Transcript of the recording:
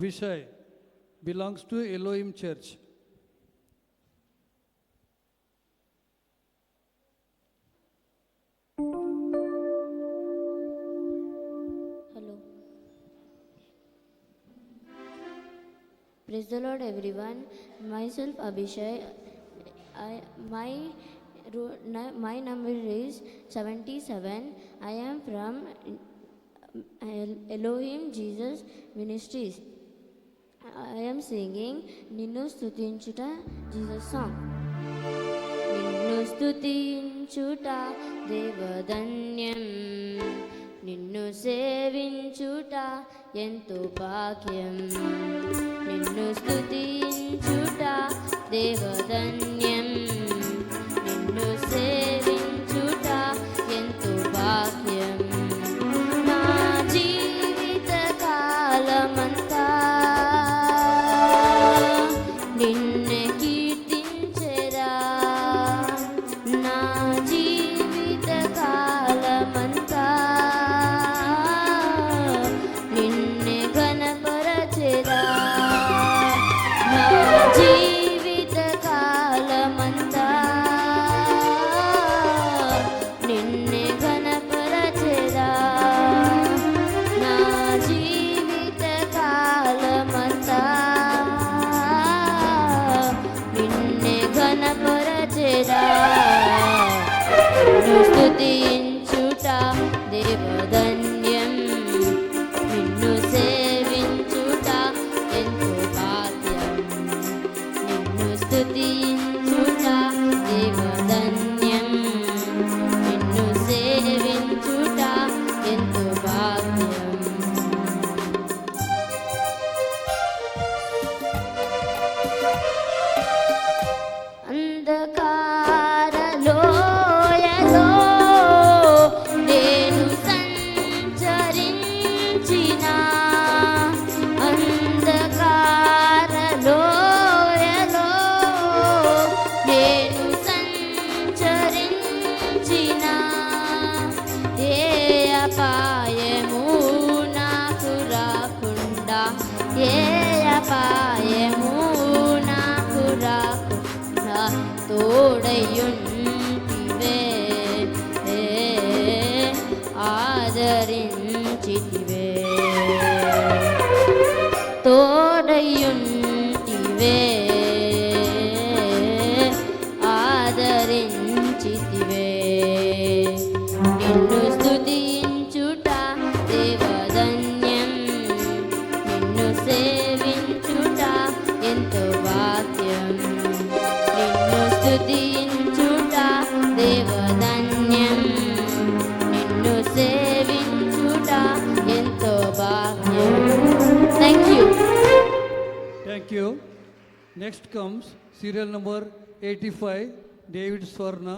Vishai belongs to Elohim Church. Hello. Praise the Lord, everyone. Myself Abhishek. My number is 77. I am from Elohim Jesus Ministries. I am singing Ninnu Stutinchuta Jesus song. Ninnu Stutinchuta Devadanyam, Ninnu Sevinchuta Ento Bhagyam. Ninnu Stutinchuta Devadanyam, Ninnu Sevinchuta Ento Bhagyam. Na Jeevita Kalamanta నిన్నే కీర్తించెరా, నా జీవిత కాలమంతా నిన్నే ఘనపరచెరా, నా జీవిత కాలమంతా నిన్నే ఘనపరచెరా, నా జీవిత కాలమంతా ఘనపరచెరా. నిన్ను స్తుతించుట దేవధన్యం, నిన్ను సేవించుట ఎంతో భాగ్యం. నిన్ను స్తుతించుట దేవధన్యం, నిన్ను సేవించుట ఎంతో భాగ్యం. అంధకారలోయలో నేను సంచరించిన, అంధకారలోయలో నేను సంచరించిన, ఏ అపాయము నాకు రాకుండా, ఏ అపాయము నాకు రాకుండా తోడయుంటివే, ఆదరించితివే, తోడయుంటివే, ఆదరించితివే. నిన్ను స్తుతించుట దేవధన్యం, నిన్ను సేవించుట ఎంతో భాగ్యం. నిన్ను స్తుతించుట దేవధన్యం, నిన్ను సేవించుట ఎంతో భాగ్యం. Thank you. Thank you. Next comes serial number 85, David Swarna.